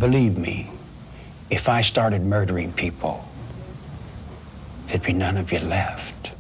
believe me, if I started murdering people, there'd be none of you left.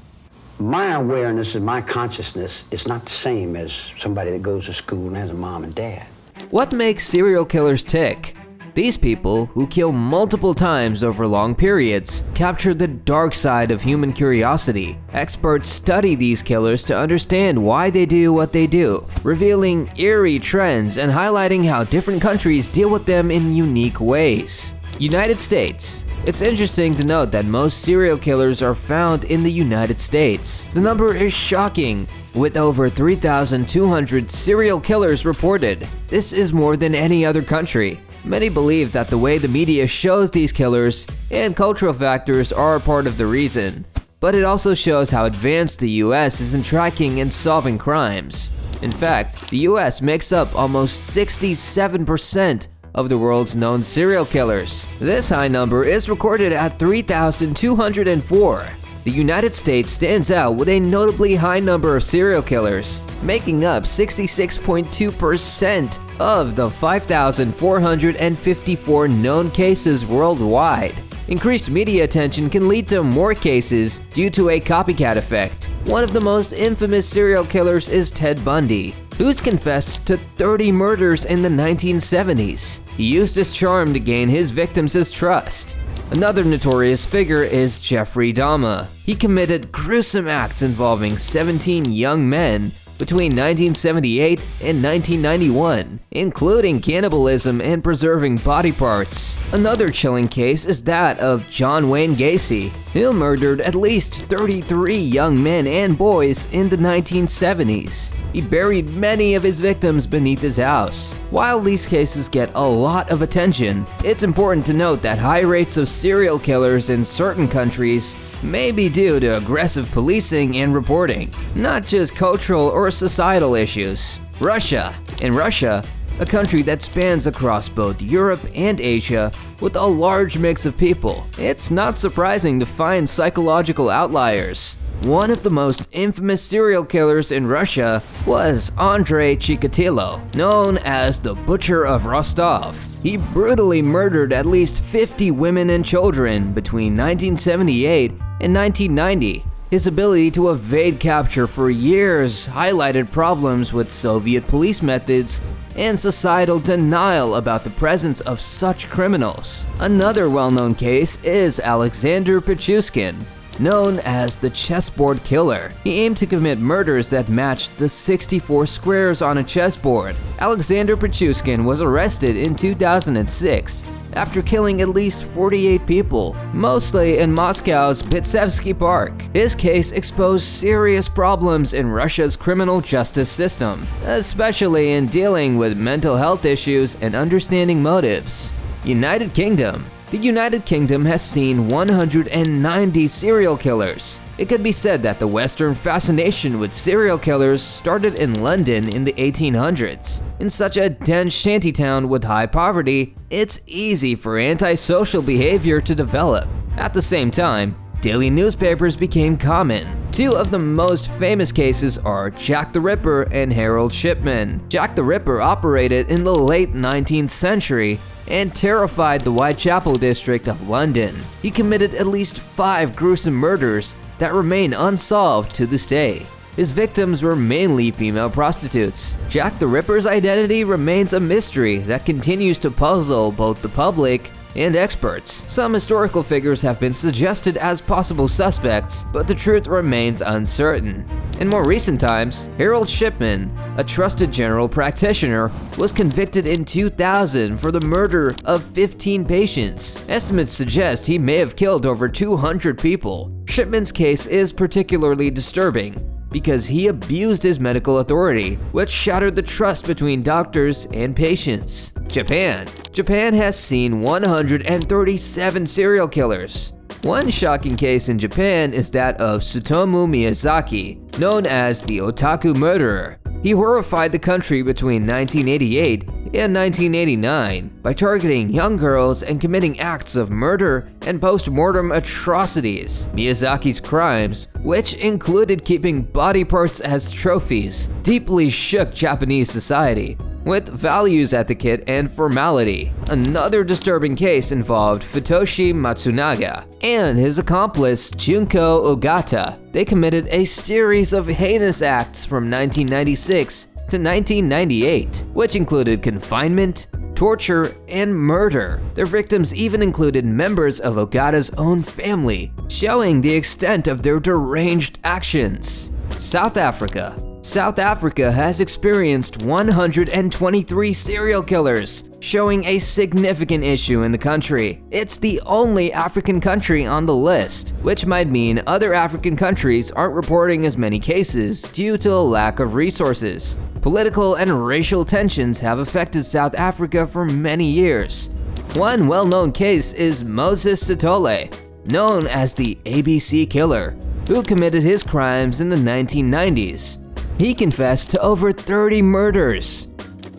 My awareness and my consciousness is not the same as somebody that goes to school and has a mom and dad. What makes serial killers tick? These people, who kill multiple times over long periods, capture the dark side of human curiosity. Experts study these killers to understand why they do what they do, revealing eerie trends and highlighting how different countries deal with them in unique ways. United States. It's interesting to note that most serial killers are found in the United States. The number is shocking, with over 3,200 serial killers reported. This is more than any other country. Many believe that the way the media shows these killers and cultural factors are part of the reason, but it also shows how advanced the US is in tracking and solving crimes. In fact, the US makes up almost 67% of the world's known serial killers. This high number is recorded at 3,204. The United States stands out with a notably high number of serial killers, making up 66.2% of the 5,454 known cases worldwide. Increased media attention can lead to more cases due to a copycat effect. One of the most infamous serial killers is Ted Bundy, who's confessed to 30 murders in the 1970s. He used his charm to gain his victims' trust. Another notorious figure is Jeffrey Dahmer. He committed gruesome acts involving 17 young men between 1978 and 1991, including cannibalism and preserving body parts. Another chilling case is that of John Wayne Gacy, who murdered at least 33 young men and boys in the 1970s. He buried many of his victims beneath his house. While these cases get a lot of attention, it's important to note that high rates of serial killers in certain countries may be due to aggressive policing and reporting, not just cultural or societal issues. Russia. In Russia, a country that spans across both Europe and Asia with a large mix of people, it's not surprising to find psychological outliers. One of the most infamous serial killers in Russia was Andrei Chikatilo, known as the Butcher of Rostov. He brutally murdered at least 50 women and children between 1978 and 1990. His ability to evade capture for years highlighted problems with Soviet police methods and societal denial about the presence of such criminals. Another well-known case is Alexander Pichushkin, known as the chessboard killer. He aimed to commit murders that matched the 64 squares on a chessboard. Alexander Pichushkin was arrested in 2006 after killing at least 48 people, mostly in Moscow's Bitsevsky Park. His case exposed serious problems in Russia's criminal justice system, especially in dealing with mental health issues and understanding motives. United Kingdom. The United Kingdom has seen 190 serial killers. It could be said that the Western fascination with serial killers started in London in the 1800s. In such a dense shantytown with high poverty, it's easy for antisocial behavior to develop. At the same time, daily newspapers became common. Two of the most famous cases are Jack the Ripper and Harold Shipman. Jack the Ripper operated in the late 19th century and terrified the Whitechapel district of London. He committed at least 5 gruesome murders that remain unsolved to this day. His victims were mainly female prostitutes. Jack the Ripper's identity remains a mystery that continues to puzzle both the public and experts. Some historical figures have been suggested as possible suspects, but the truth remains uncertain. In more recent times, Harold Shipman, a trusted general practitioner, was convicted in 2000 for the murder of 15 patients. Estimates suggest he may have killed over 200 people. Shipman's case is particularly disturbing because he abused his medical authority, which shattered the trust between doctors and patients. Japan. Japan has seen 137 serial killers. One shocking case in Japan is that of Tsutomu Miyazaki, known as the Otaku Murderer. He horrified the country between 1988 and 1989 by targeting young girls and committing acts of murder and post-mortem atrocities. Miyazaki's crimes, which included keeping body parts as trophies, deeply shook Japanese society. with values etiquette and formality. Another disturbing case involved Futoshi Matsunaga and his accomplice Junko Ogata. They committed a series of heinous acts from 1996 to 1998, which included confinement, torture, and murder. Their victims even included members of Ogata's own family, showing the extent of their deranged actions. South Africa. South Africa has experienced 123 serial killers, showing a significant issue in the country. It's the only African country on the list, which might mean other African countries aren't reporting as many cases due to a lack of resources. Political and racial tensions have affected South Africa for many years. One well-known case is Moses Sithole, known as the ABC Killer, who committed his crimes in the 1990s. He confessed to over 30 murders.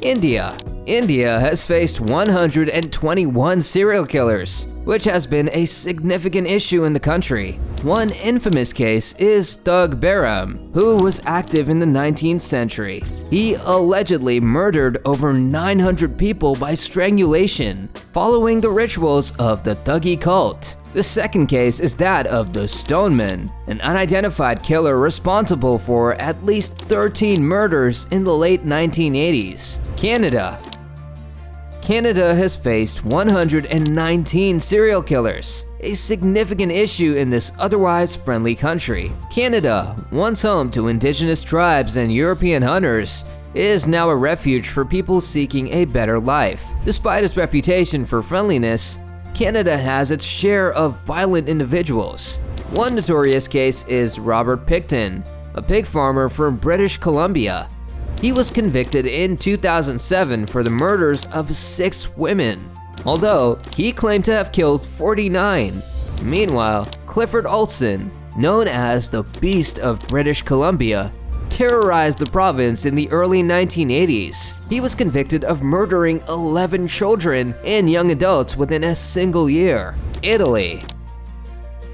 India. India has faced 121 serial killers, which has been a significant issue in the country. One infamous case is Thug Behram, who was active in the 19th century. He allegedly murdered over 900 people by strangulation, following the rituals of the Thuggee cult. The second case is that of the Stoneman, an unidentified killer responsible for at least 13 murders in the late 1980s. Canada. Canada has faced 119 serial killers, a significant issue in this otherwise friendly country. Canada, once home to indigenous tribes and European hunters, is now a refuge for people seeking a better life. Despite its reputation for friendliness, Canada has its share of violent individuals. One notorious case is Robert Picton, a pig farmer from British Columbia. He was convicted in 2007 for the murders of 6 women, although he claimed to have killed 49. Meanwhile, Clifford Olson, known as the Beast of British Columbia, terrorized the province in the early 1980s. He was convicted of murdering 11 children and young adults within a single year. Italy.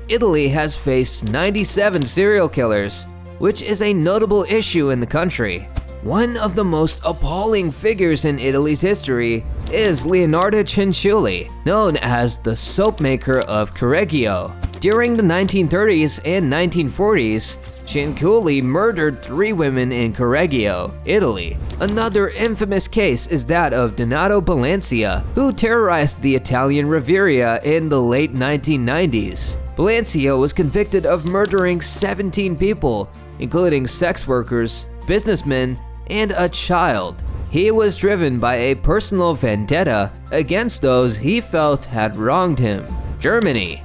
Italy has faced 97 serial killers, which is a notable issue in the country. One of the most appalling figures in Italy's history is Leonardo Cianciulli, known as the soap maker of Correggio. During the 1930s and 1940s, Cianciulli murdered 3 women in Correggio, Italy. Another infamous case is that of Donato Balancia, who terrorized the Italian Riviera in the late 1990s. Balancia was convicted of murdering 17 people, including sex workers, businessmen, and a child. He was driven by a personal vendetta against those he felt had wronged him. Germany.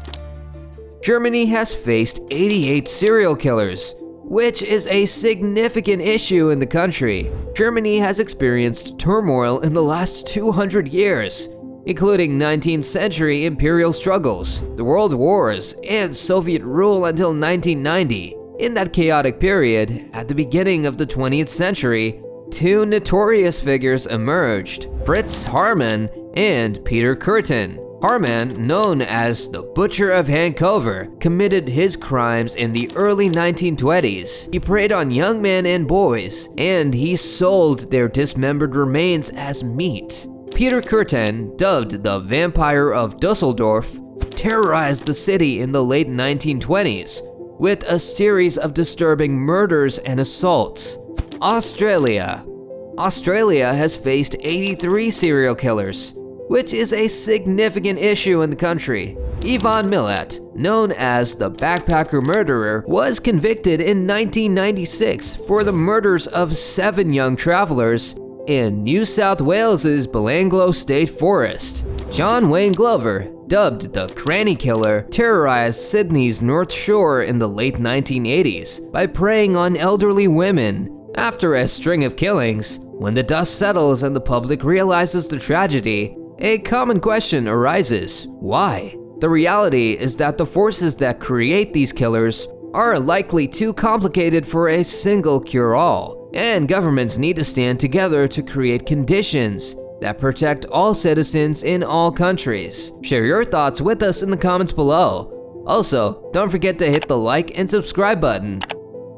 Germany has faced 88 serial killers, which is a significant issue in the country. Germany has experienced turmoil in the last 200 years, including 19th century imperial struggles, the world wars, and Soviet rule until 1990. In that chaotic period, at the beginning of the 20th century, 2 notorious figures emerged, Fritz Haarmann and Peter Kürten. Haarmann, known as the Butcher of Hankover, committed his crimes in the early 1920s. He preyed on young men and boys, and he sold their dismembered remains as meat. Peter Kürten, dubbed the Vampire of Dusseldorf, terrorized the city in the late 1920s with a series of disturbing murders and assaults. Australia. Australia has faced 83 serial killers, which is a significant issue in the country. Ivan Milat, known as the Backpacker Murderer, was convicted in 1996 for the murders of 7 young travelers in New South Wales's Belanglo State Forest. John Wayne Glover, dubbed the Cranny Killer, terrorized Sydney's North Shore in the late 1980s by preying on elderly women. After a string of killings, when the dust settles and the public realizes the tragedy, a common question arises: why? The reality is that the forces that create these killers are likely too complicated for a single cure-all, and governments need to stand together to create conditions that protect all citizens in all countries. Share your thoughts with us in the comments below. Also, don't forget to hit the like and subscribe button.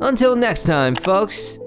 Until next time, folks.